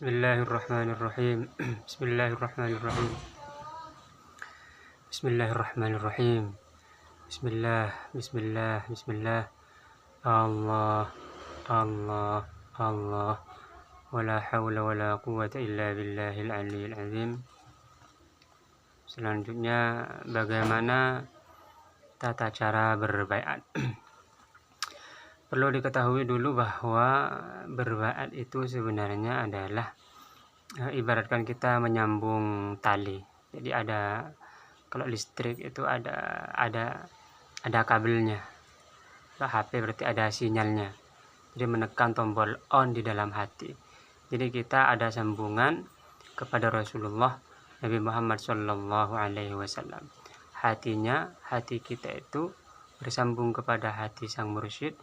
Bismillahirrahmanirrahim. Bismillahirrahmanirrahim. Bismillahirrahmanirrahim. Bismillah, bismillah, bismillah. Allah, Allah, Allah. Wala hawla wala quwwata illa billahil aliyyil azim. Selanjutnya, bagaimana tata cara berbaiat? Perlu diketahui dulu bahwa berbaiat itu sebenarnya adalah ibaratkan kita menyambung tali. Jadi kalau listrik itu ada kabelnya. Kalau HP berarti ada sinyalnya. Jadi menekan tombol on di dalam hati. Jadi kita ada sambungan kepada Rasulullah Nabi Muhammad Shallallahu Alaihi Wasallam. Hati kita itu bersambung kepada hati sang mursyid.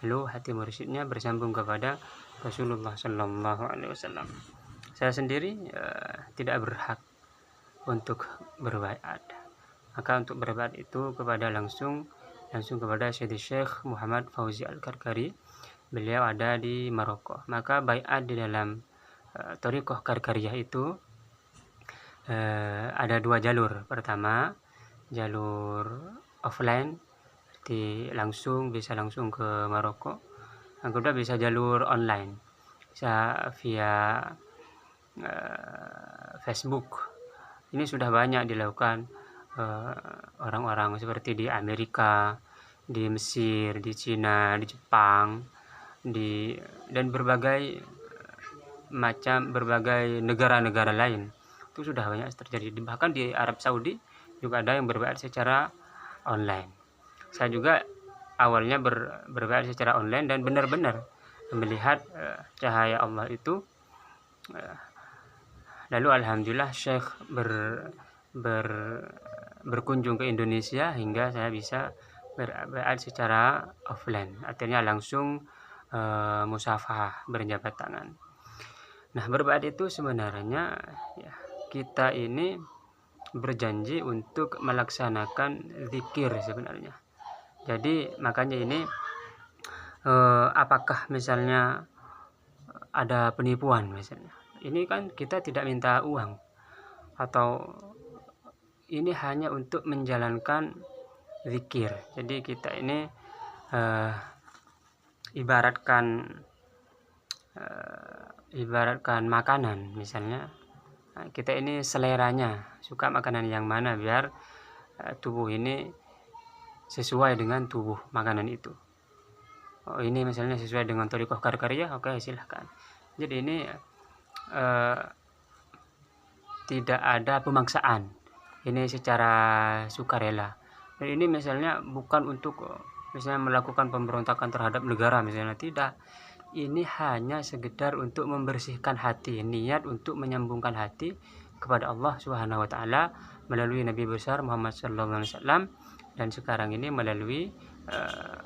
Lalu hati mursyidnya bersambung kepada Rasulullah Shallallahu Alaihi Wasallam. Saya sendiri tidak berhak untuk berbaiat. Maka untuk berbaiat itu langsung kepada Syekh Muhammad Fauzi Al-Karkari. Beliau ada di Maroko. Maka baiat di dalam Thariqah Karkariyah itu ada dua jalur. Pertama, jalur offline, bisa langsung ke Maroko. Yang kedua bisa jalur online, bisa via Facebook. Ini sudah banyak dilakukan orang-orang seperti di Amerika, di Mesir, di Cina, di Jepang, dan berbagai negara-negara lain. Itu sudah banyak terjadi. Bahkan di Arab Saudi juga ada yang berbaiat secara online. Saya juga awalnya berbaiat secara online dan benar-benar melihat cahaya Allah itu. Lalu alhamdulillah Syekh berkunjung ke Indonesia hingga saya bisa berbaiat secara offline. Artinya langsung musafahah, berjabat tangan. Nah, berbaiat itu sebenarnya kita ini berjanji untuk melaksanakan zikir sebenarnya. Jadi makanya ini apakah misalnya ada penipuan misalnya, ini kan kita tidak minta uang, atau ini hanya untuk menjalankan zikir. Jadi kita ini ibaratkan makanan misalnya. Kita ini seleranya suka makanan yang mana biar tubuh ini sesuai dengan tubuh makanan itu. Ini misalnya sesuai dengan Thariqah Karkariyah, oke, silahkan. Jadi ini tidak ada pemaksaan. Ini secara sukarela. Dan ini misalnya bukan untuk misalnya melakukan pemberontakan terhadap negara misalnya, tidak. Ini hanya sekedar untuk membersihkan hati, niat untuk menyambungkan hati kepada Allah Subhanahu wa taala melalui Nabi besar Muhammad sallallahu alaihi wasallam, dan sekarang ini melalui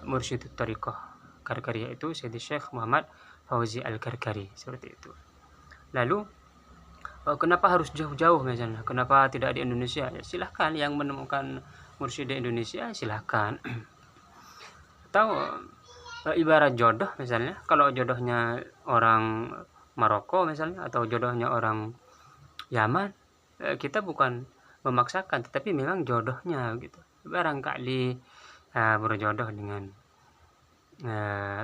Mursyid Thariqah Karkariyah itu Syekh Muhammad Fauzi Al-Karkari, seperti itu. Lalu kenapa harus jauh-jauh misalnya? Kenapa tidak di Indonesia? Ya, silahkan yang menemukan mursyid di Indonesia, silahkan. Atau ibarat jodoh misalnya, kalau jodohnya orang Maroko misalnya, atau jodohnya orang Yaman, kita bukan memaksakan, tetapi memang jodohnya gitu. Barangkali berjodoh dengan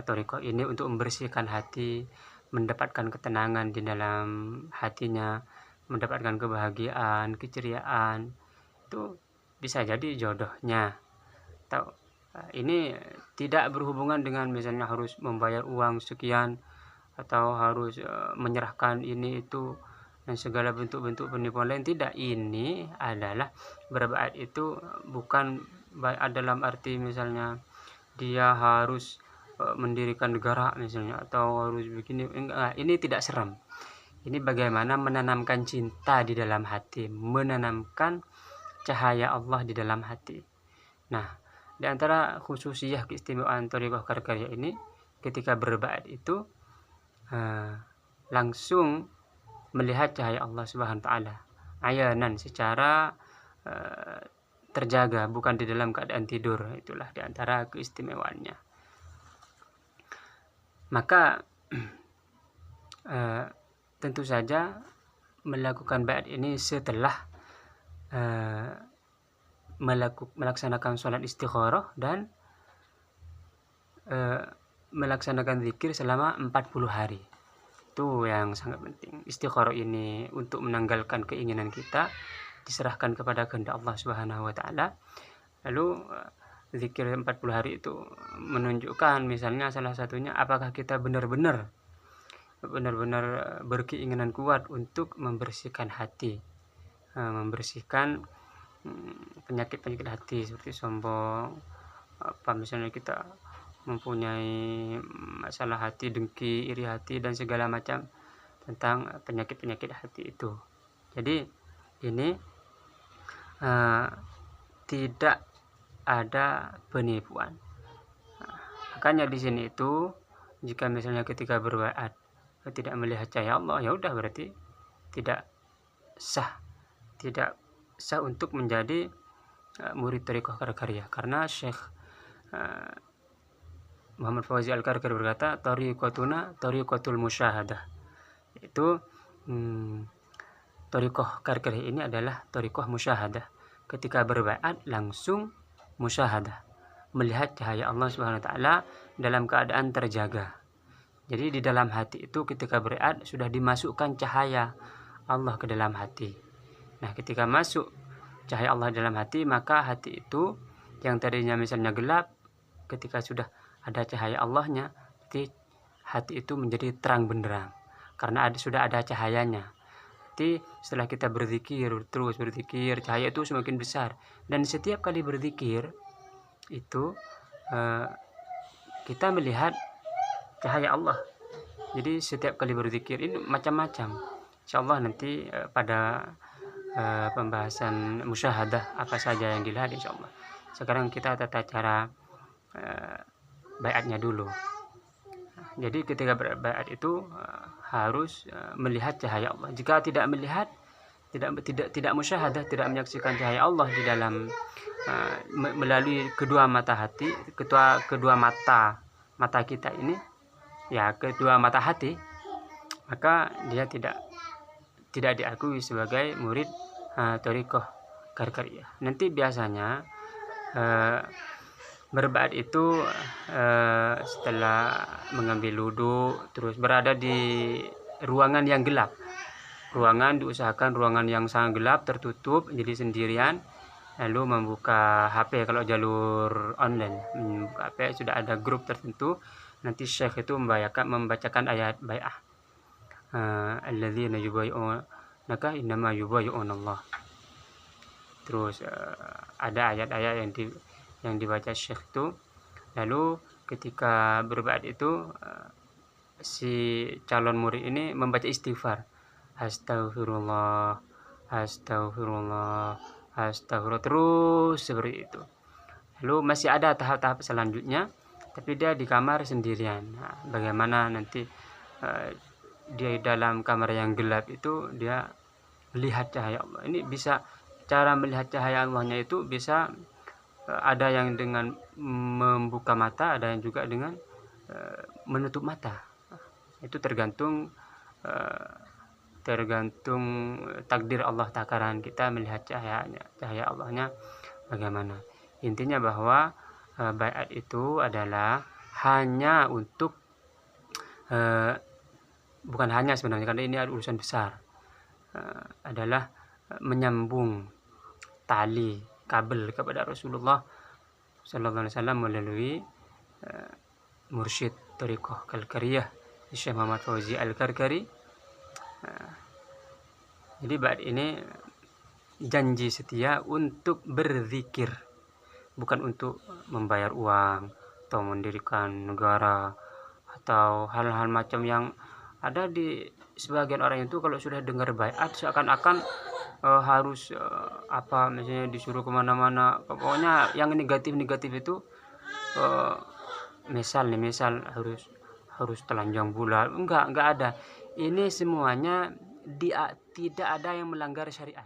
Thariqah ini untuk membersihkan hati, mendapatkan ketenangan di dalam hatinya, mendapatkan kebahagiaan, keceriaan. Itu bisa jadi jodohnya. Atau ini tidak berhubungan dengan misalnya harus membayar uang sekian, atau harus menyerahkan ini itu dan segala bentuk-bentuk penipuan lain. Tidak, ini adalah berbaiat itu bukan baiat dalam arti misalnya dia harus mendirikan negara misalnya, atau harus begini. Enggak, ini tidak seram. Ini bagaimana menanamkan cinta di dalam hati, menanamkan cahaya Allah di dalam hati. Nah, di antara khususiyah keistimewaan Thariqah Karkariyah ini, ketika berbaiat itu langsung melihat cahaya Allah Subhanahu wa taala ayanan, secara terjaga, bukan di dalam keadaan tidur. Itulah di antara keistimewaannya. Maka tentu saja melakukan baiat ini setelah melaksanakan sholat istikharah dan melaksanakan zikir selama 40 hari. Itu yang sangat penting. Istikharah ini untuk menanggalkan keinginan kita, diserahkan kepada kehendak Allah Subhanahu wa taala. Lalu zikir 40 hari itu menunjukkan misalnya salah satunya apakah kita benar-benar berkeinginan kuat untuk membersihkan hati, membersihkan penyakit-penyakit hati seperti sombong, apa misalnya kita mempunyai masalah hati, dengki, iri hati dan segala macam tentang penyakit-penyakit hati itu. Jadi ini tidak ada penipuan. Makanya di sini itu jika misalnya ketika berbaiat tidak melihat cahaya Allah, ya udah berarti tidak sah untuk menjadi murid Thariqah Karkariyah, karena Syekh Muhammad Fauzi Al-Karkari berkata tariqatuna tariqatul musyahadah, itu Thariqah Karkariyah ini adalah Thariqah musyahadah. Ketika berbaiat langsung musyahadah, melihat cahaya Allah Subhanahu wa taala dalam keadaan terjaga. Jadi di dalam hati itu ketika berbaiat sudah dimasukkan cahaya Allah ke dalam hati. Nah, ketika masuk cahaya Allah dalam hati, maka hati itu yang tadinya misalnya gelap, ketika sudah ada cahaya Allahnya, hati itu menjadi terang benderang karena sudah ada cahayanya. Jadi setelah kita berzikir, terus berzikir, cahaya itu semakin besar, dan setiap kali berzikir itu kita melihat cahaya Allah. Jadi setiap kali berzikir ini macam-macam. Insyaallah nanti pada pembahasan musyahadah apa saja yang dilihat insyaallah. Sekarang kita tata cara baiatnya dulu. Jadi ketika berbaiat itu harus melihat cahaya Allah. Jika tidak melihat, tidak musyahadah, tidak menyaksikan cahaya Allah di dalam melalui kedua mata hati, kedua mata kita ini, ya kedua mata hati, maka dia tidak diakui sebagai murid Thariqah Karkariyah. Nanti biasanya berbaiat itu setelah mengambil wudu, terus berada di ruangan yang gelap. Diusahakan ruangan yang sangat gelap, tertutup, jadi sendirian. Lalu membuka HP kalau jalur online, membuka HP sudah ada grup tertentu. Nanti Syekh itu membacakan ayat bai'ah. Alladzina yubayyi'unaka innama yubayyi'unallah. Terus ada ayat-ayat yang dibaca Syekh itu. Lalu ketika berbaiat itu si calon murid ini membaca istighfar, astagfirullah, terus seperti itu. Lalu masih ada tahap-tahap selanjutnya, tapi dia di kamar sendirian. Nah, bagaimana nanti dia dalam kamar yang gelap itu dia melihat cahaya Allah. Ini bisa, cara melihat cahaya Allahnya itu bisa ada yang dengan membuka mata, ada yang juga dengan menutup mata. Itu tergantung takdir Allah, takaran kita melihat cahaya Allahnya bagaimana. Intinya bahwa baiat itu adalah hanya untuk bukan hanya sebenarnya, karena ini ada urusan besar, adalah menyambung tali kabel kepada Rasulullah Sallallahu Alaihi Wasallam melalui mursyid Thariqah Karkariyah Syekh Muhammad Fauzi Al-Karkari. Jadi baiat ini janji setia untuk berzikir, bukan untuk membayar uang atau mendirikan negara atau hal-hal macam yang ada di sebagian orang itu. Kalau sudah dengar baiat seakan-akan harus misalnya disuruh kemana-mana, pokoknya yang negatif itu, misal harus telanjang bulan, enggak ada. Ini semuanya tidak ada yang melanggar syariat.